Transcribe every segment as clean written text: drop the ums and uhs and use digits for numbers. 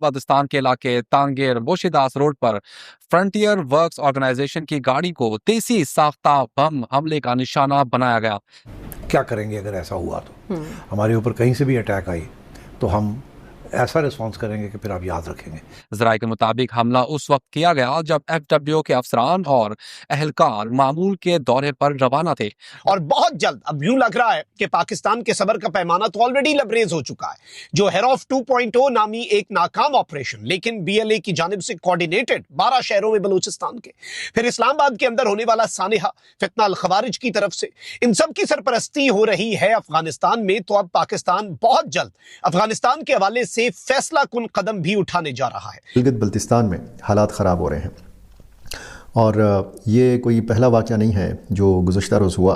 बल्तिस्तान के इलाके तांगेर बोशीदास रोड पर फ्रंटियर वर्क्स ऑर्गेनाइजेशन की गाड़ी को देसी साख्ता बम हमले का निशाना बनाया गया। क्या करेंगे अगर ऐसा हुआ तो हमारे ऊपर कहीं से भी अटैक आई तो हम ऐसा रिस्पॉन्स करेंगे कि फिर आप याद रखेंगे। जराये के मुताबिक हमला उस वक्त किया गया जब FWO के अफसरान और अहलकार मामूल के दौरे पर रवाना थे। और बहुत जल्द अब यूं लग रहा है कि पाकिस्तान के सबर का पैमाना तो ऑलरेडी लबरेज हो चुका है। जो हेरॉफ 2.0 नामी एक नाकाम ऑपरेशन, लेकिन BLA की जानिब से कोऑर्डिनेटेड 12 शहरों में बलूचिस्तान के, फिर इस्लामाबाद के अंदर होने वाला सानिहा फितना अल खवारिज की तरफ से, इन सब की सरपरस्ती हो रही है अफगानिस्तान में। तो अब पाकिस्तान बहुत जल्द अफगानिस्तान के हवाले से फैसला कुन कदम भी उठाने जा रहा है। गिलगित बल्तिस्तान में हालात ख़राब हो रहे हैं और ये कोई पहला वाक़या नहीं है जो गुज़श्ता रोज़ हुआ।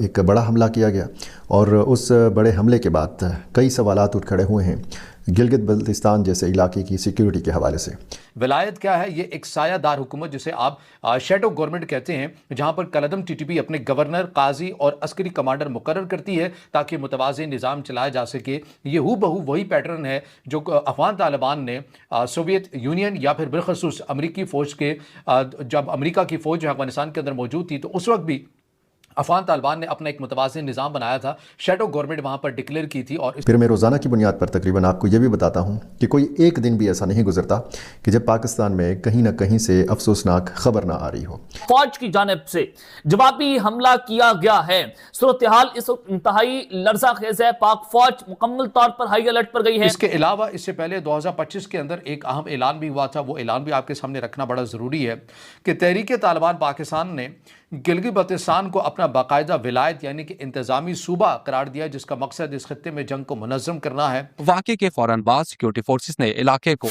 एक बड़ा हमला किया गया और उस बड़े हमले के बाद कई सवालात उठ खड़े हुए हैं गिलगित बल्तिस्तान जैसे इलाके की सिक्योरिटी के हवाले से। विलायत क्या है? ये एक सायादार हुकूमत जिसे आप शेडो गवर्नमेंट कहते हैं, जहां पर कलदम TTP अपने गवर्नर, काजी और अस्करी कमांडर मुकर्रर करती है ताकि मुतवाज़िन निज़ाम चलाया जा सके। ये हूबहू वही पैटर्न है जो अफ़गान तालिबान ने सोवियत यूनियन या फिर बिलखसूस अमरीकी फ़ौज के, जब अमरीका की फ़ौज अफगानिस्तान के अंदर मौजूद थी तो उस वक्त भी अफगान तालिबान ने अपना एक मुतवाज़िन निज़ाम बनाया था, शेडो गवर्नमेंट वहाँ पर डिक्लेयर की थी। और फिर मैं रोज़ाना की बुनियाद पर तकरीबन आपको ये भी बताता हूँ कि कोई एक दिन भी ऐसा नहीं गुजरता कि जब पाकिस्तान में कहीं ना कहीं से अफसोसनाक खबर ना आ रही हो। फौज की जानिब से जवाबी हमला किया गया है। सूरत हाल इस वक्त इंतहाई लर्जा खेज है। पाक फौज मुकम्मल तौर पर हाई अलर्ट पर गई है। इसके अलावा इससे पहले 2025 के अंदर एक अहम ऐलान भी हुआ था। वो ऐलान भी आपके सामने रखना बड़ा ज़रूरी है कि तहरीक तालिबान पाकिस्तान ने गिलगित बल्तिस्तान को अपना बाकायदा विलायत यानी कि इंतजामी सूबा करार दिया, जिसका मकसद इस खत्ते में जंग को मुनज़्ज़म करना है। वाक़े के फौरन बाद सिक्योरिटी फोर्सेस ने इलाके को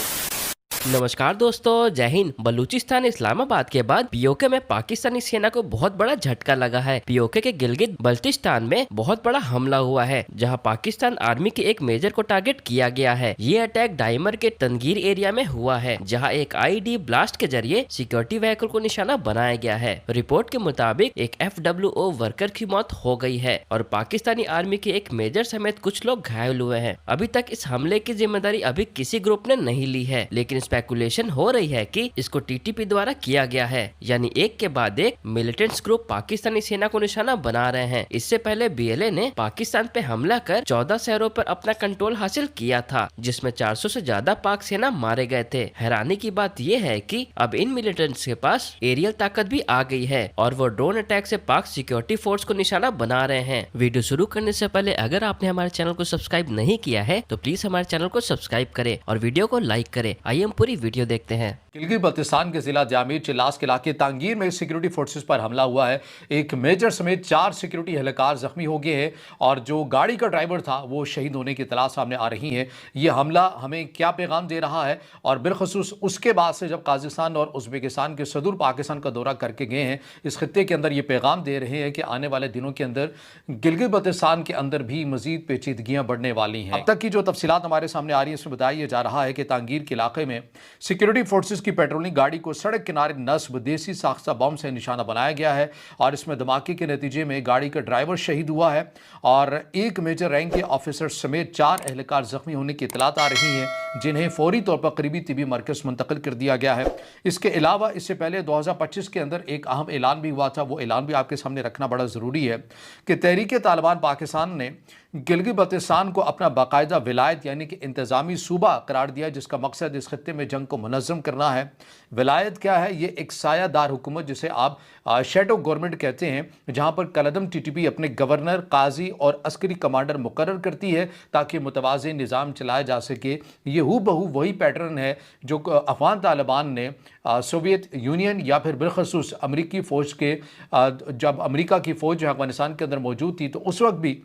नमस्कार दोस्तों, जय हिंद। बलूचिस्तान इस्लामाबाद के बाद POK में पाकिस्तानी सेना को बहुत बड़ा झटका लगा है। POK के गिलगित बल्तिस्तान में बहुत बड़ा हमला हुआ है जहां पाकिस्तान आर्मी के एक मेजर को टारगेट किया गया है। ये अटैक डाइमर के तनगीर एरिया में हुआ है जहां एक IED ब्लास्ट के जरिए सिक्योरिटी व्हीकल को निशाना बनाया गया है। रिपोर्ट के मुताबिक एक FWO वर्कर की मौत हो गई है और पाकिस्तानी आर्मी के एक मेजर समेत कुछ लोग घायल हुए हैं। अभी तक इस हमले की जिम्मेदारी अभी किसी ग्रुप ने नहीं ली है, लेकिन स्पेकुलेशन हो रही है कि इसको TTP द्वारा किया गया है, यानी एक के बाद एक मिलिटेंट्स ग्रुप पाकिस्तानी सेना को निशाना बना रहे हैं। इससे पहले BLA ने पाकिस्तान पे हमला कर 14 शहरों पर अपना कंट्रोल हासिल किया था, जिसमें 400 से ज्यादा पाक सेना मारे गए थे। हैरानी की बात यह है कि अब इन मिलिटेंट्स के पास एरियल ताकत भी आ गई है और वो ड्रोन अटैक से पाक सिक्योरिटी फोर्स को निशाना बना रहे हैं। वीडियो शुरू करने से पहले अगर आपने हमारे चैनल को सब्सक्राइब नहीं किया है तो प्लीज हमारे चैनल को सब्सक्राइब करें और वीडियो को लाइक करें। आइए हम पूरी वीडियो देखते हैं। गिलगित बल्तिस्तान के जिला जामिर चिल्लास के इलाके तांगीर में सिक्योरिटी फोर्सेस पर हमला हुआ है। एक मेजर समेत 4 सिक्योरिटी एहलकार जख्मी हो गए हैं और जो गाड़ी का ड्राइवर था वो शहीद होने की इत्तला सामने आ रही है। ये हमला हमें क्या पैगाम दे रहा है? और बिलखसूस उसके बाद से जब काज़ाकिस्तान और उज़्बेकिस्तान के सदर पाकिस्तान का दौरा करके गए हैं, इस खत्ते के अंदर ये पैगाम दे रहे हैं कि आने वाले दिनों के अंदर गिलगित बल्तिस्तान के अंदर भी मजीद पेचीदगियाँ बढ़ने वाली हैं। अब तक की जो तफसीलात हमारे सामने आ रही है इसमें बताया जा रहा है कि तांगीर के इलाके में सिक्योरिटी फोर्सेस की पेट्रोलिंग गाड़ी को सड़क किनारे नस्ब देसी साख्ता बम से निशाना बनाया गया है और इसमें धमाके के नतीजे में गाड़ी का ड्राइवर शहीद हुआ है और एक मेजर रैंक के ऑफिसर समेत 4 एहलकार जख्मी होने की इतलात आ रही हैं, जिन्हें फौरी तौर पर करीबी तिबी मरकज़ मुंतकिल कर दिया गया है। इसके अलावा इससे पहले 2025 के अंदर एक अहम ऐलान भी हुआ था। वो ऐलान भी आपके सामने रखना बड़ा ज़रूरी है कि तहरीक तालिबान पाकिस्तान ने गिलगित बल्तिस्तान को अपना बाकायदा विलायत यानी कि इंतजामी सूबा करार दिया, जिसका मकसद इस खत्ते में जंग को मुनज़्ज़म करना है। विलायत क्या है? ये एक सायादार हुकूमत जिसे आप शेडो गवर्नमेंट कहते हैं, जहां पर कलदम TTP अपने गवर्नर, काजी और अस्करी कमांडर मुकर्रर करती है ताकि मुतवाज़िन निज़ाम चलाया जा सके। ये हूबहू वही पैटर्न है जो अफ़गान तालिबान ने सोवियत यूनियन या फिर बिलखसूस अमरीकी फ़ौज के, जब अमरीका की फ़ौज अफगानिस्तान के अंदर मौजूद थी तो उस वक्त भी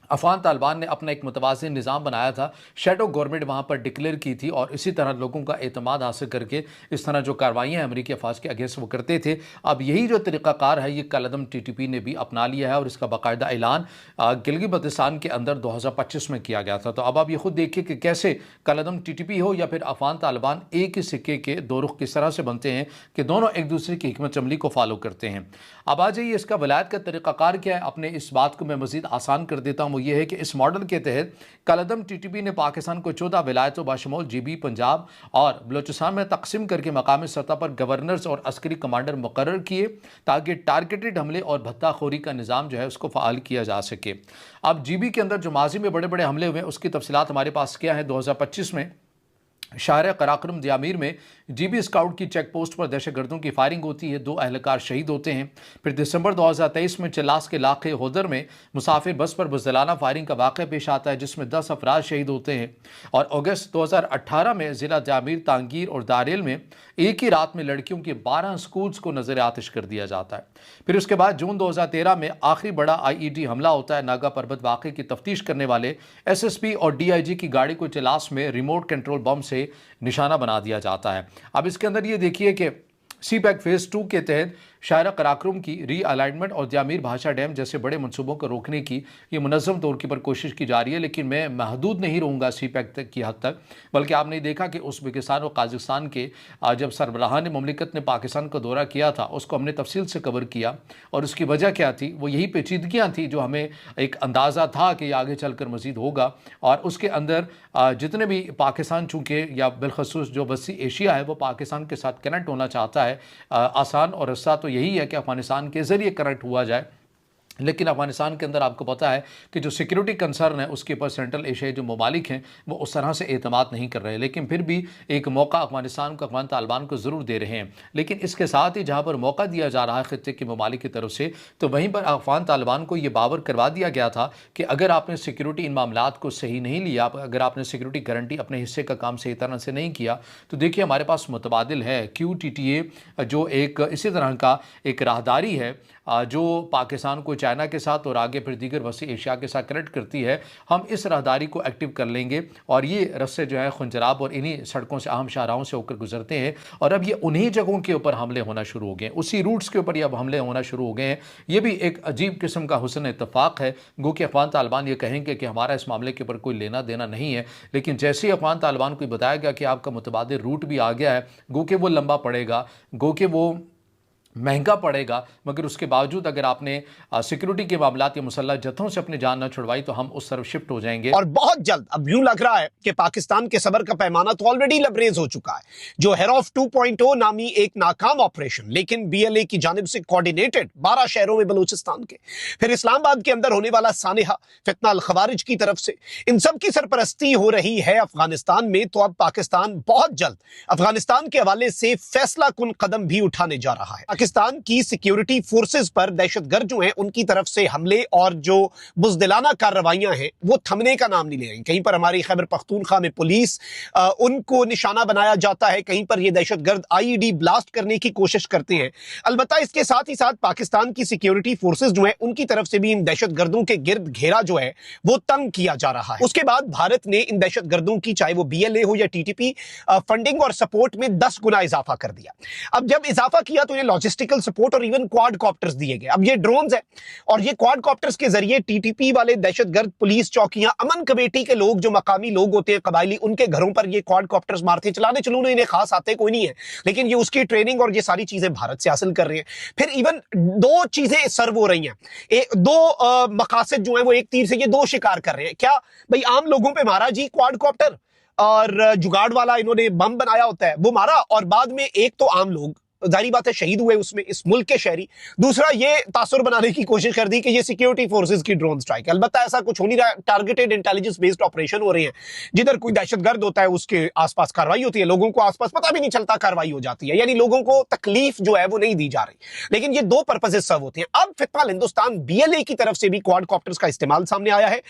अफ़गान तालिबान ने अपना एक मुतवाज़िन निज़ाम बनाया था, शेडो गवर्नमेंट वहाँ पर डिक्लेयर की थी और इसी तरह लोगों का एतमाद हासिल करके इस तरह जो कार्रवाइयाँ अमरीकी अफवाज के अगेंस्ट वो करते थे। अब यही जो तरीक़ाकार है ये कलदम TTP ने भी अपना लिया है और इसका बाकायदा ऐलान गिलगित बल्तिस्तान के अंदर 2025 में किया गया था। तो अब आप ये खुद देखिए कि कैसे कलदम TTP हो या फिर अफ़गान तालिबान एक ही सिक्के के दो रुख किस तरह से बनते हैं कि दोनों एक दूसरे की हिकमत अमली को फॉलो करते हैं। अब आ जाइए इसका विलायत का तरीक़ाकार क्या है। अपने इस बात को मैं मज़ीद आसान कर देता हूँ। वो ये है कि इस मॉडल के तहत कलदम टीटीपी ने पाकिस्तान को 14 विलायतों बाशमूल GB, पंजाब और बलूचिस्तान में तकसीम करके मकामी सतह पर गवर्नर्स और अस्करी कमांडर मुकर्रर किए ताकि टारगेटेड हमले और भत्ताखोरी का निज़ाम जो है उसको फ़ाल किया जा सके। अब GB के अंदर जो माजी में बड़े बड़े हमले हुए उसकी तफसीलात हमारे पास क्या है। 2025 में शहर कराक्रम दियामीर में GB स्काउट की चेक पोस्ट पर दहशतगर्दों की फायरिंग होती है, 2 अहलकार शहीद होते हैं। फिर दिसंबर 2023 में चिलास के इलाके होदर में मुसाफिर बस पर बुज़दिलाना फायरिंग का वाक़या पेश आता है जिसमें 10 अफराद शहीद होते हैं। और अगस्त 2018 में ज़िला दियामीर, तांगीर और दारेल में एक ही रात में लड़कियों के 12 स्कूल्स को नजर आतिश कर दिया जाता है। फिर उसके बाद जून 2013 में आखिरी बड़ा IED हमला होता है। नागा पर्वत वाक़े की तफ्तीश करने वाले SSP और DIG की गाड़ी को चिलास में रिमोट कंट्रोल बम से निशाना बना दिया जाता है। अब इसके अंदर ये देखिए कि CPEC फेज़ 2 के तहत शायरा कराक्रम की रीअलाइनमेंट और दियामीर भाषा डैम जैसे बड़े मंसूबों को रोकने की ये मुनज़्ज़म तौर पर कोशिश की जा रही है, लेकिन मैं महदूद नहीं रहूँगा CPEC तक की हद तक। बल्कि आपने देखा कि उज़्बेकिस्तान और काज़ाख्स्तान के जब सरबराहान मुमलिकत ने पाकिस्तान का दौरा किया था उसको हमने तफसील से कवर किया और उसकी वजह क्या थी, वो यही पेचीदगियाँ थी जो हमें एक अंदाज़ा था कि आगे चल कर मज़ीद होगा। और उसके अंदर जितने भी पाकिस्तान चूँकि या बिलखसूस जो वसी एशिया है वो पाकिस्तान के साथ कनेक्ट होना चाहता है, आसान और रस्सा तो यही है कि अफगानिस्तान के ज़रिए कनेक्ट हुआ जाए। लेकिन अफगानिस्तान के अंदर आपको पता है कि जो सिक्योरिटी कंसर्न है उसके ऊपर सेंट्रल एशियाई जो ममालिक हैं वो उस तरह से एतमाद नहीं कर रहे, लेकिन फिर भी एक मौका अफगानिस्तान को, अफगान तालिबान को ज़रूर दे रहे हैं। लेकिन इसके साथ ही जहाँ पर मौका दिया जा रहा है ख़ित्ते के ममालिक की तरफ से, तो वहीं पर अफगान तालिबान को ये बावर करवा दिया गया था कि अगर आपने सिक्योरिटी इन मामलात को सही नहीं लिया, अगर आपने सिक्योरिटी गारंटी अपने हिस्से का काम सही तरह से नहीं किया, तो देखिए हमारे पास मुतबादिल है QTTA जो एक इसी तरह का एक राहदारी है जो पाकिस्तान को चाइना के साथ और आगे फिर दीगर वसी एशिया के साथ कनेक्ट करती है। हम इस राहदारी को एक्टिव कर लेंगे और ये रस्ते जो है खुंजराब और इन्हीं सड़कों से, अहम शाहराहों से होकर गुजरते हैं और अब ये उन्हीं जगहों के ऊपर हमले होना शुरू हो गए, उसी रूट्स के ऊपर ये अब हमले होना शुरू हो गए हैं। ये भी एक अजीब किस्म का हुस्न इत्तफाक है। गो कि अफगान तालिबान ये कहेंगे कि हमारा इस मामले के ऊपर कोई लेना देना नहीं है, लेकिन जैसे ही अफगान तालिबान को बताया गया कि आपका मुतबादिल रूट भी आ गया है, गो कि वो लंबा पड़ेगा, गो कि वो महंगा पड़ेगा, मगर उसके बावजूद अगर आपने सिक्योरिटी के मामलात या मुसल्लह जत्थों से अपनी जान न छुड़वाई तो हम उस तरफ शिफ्ट हो जाएंगे। और बहुत जल्द अब यूं लग रहा है कि पाकिस्तान के सबर का पैमाना तो ऑलरेडी लबरेज हो चुका है। जो हेरॉफ 2.0 नामी एक नाकाम ऑपरेशन, लेकिन BLA की जानिब से कोऑर्डिनेटेड 12 शहरों में बलूचिस्तान के, फिर इस्लामाबाद के अंदर होने वाला सानिहा फितना अल खवारिज की तरफ से, इन सब की सरपरस्ती हो रही है अफगानिस्तान में। तो अब पाकिस्तान बहुत जल्द अफगानिस्तान के हवाले से फैसला कुन कदम भी उठाने जा रहा है। पाकिस्तान की सिक्योरिटी फोर्सेस पर दहशतगर्द जो हैं उनकी तरफ से हमले और जो बुज़दिलाना कार्रवाइयां हैं वो थमने का नाम नहीं ले रही। कहीं पर हमारी खैबर पख्तूनख्वा में पुलिस उनको निशाना बनाया जाता है, कहीं पर ये दहशतगर्द IED ब्लास्ट करने की कोशिश करते हैं। अलबत्ता इसके साथ ही साथ पाकिस्तान की सिक्योरिटी फोर्सेस जो है उनकी तरफ से भी इन दहशतगर्दों के गिर्द घेरा जो है वो तंग किया जा रहा है। उसके बाद भारत ने इन दहशतगर्दों की, चाहे वो BLA हो या TTP, फंडिंग और सपोर्ट में 10 गुना इजाफा कर दिया। अब जब इजाफा किया तो ये लॉजिस्टिकल सपोर्ट और इवन क्वाड कॉप्टर्स दिए गए। अब ये ड्रोन्स है और ये क्वाड कॉप्टर्स के जरिए TTP वाले दहशतगर्द, पुलिस चौकियां, अमन कमेटी के लोग जो मकामी लोग होते हैं कबायली, उनके घरों पर ये क्वाड कॉप्टर्स मारते। चलाने चलूने इन्हें खास आते कोई नहीं है, लेकिन ये उसकी ट्रेनिंग और ये सारी चीजें भारत से हासिल कर रहे हैं। फिर इवन 2 चीजें सर्व हो रही हैं, 2 मकासद जो है वो एक तीर से ये 2 शिकार कर रहे हैं। क्या भाई, आम लोगों पे मारा जी क्वाड कॉप्टर, और जुगाड़ वाला इन्होंने बम बनाया होता है वो मारा, और बाद में एक तो आम लोग जारी बात है शहीद हुए उसमें, इस मुल्क के शहरी। दूसरा ये तासुर बनाने की कोशिश कर दी कि ये सिक्योरिटी फोर्सेस की ड्रोन स्ट्राइक है। अलबत्ता ऐसा कुछ हो नहीं रहा, टारगेटेड इंटेलिजेंस बेस्ड ऑपरेशन हो रहे हैं। जिधर कोई दहशतगर्द होता है उसके आसपास कार्रवाई होती है, लोगों को आसपास पता भी नहीं चलता कार्रवाई हो जाती है, यानी लोगों को तकलीफ जो है वो नहीं दी जा रही। लेकिन ये 2 पर्पसेस सर्व होते हैं। अब फिलहाल हिंदुस्तान BLA की तरफ से भी क्वाड कॉप्टर्स का इस्तेमाल सामने आया है।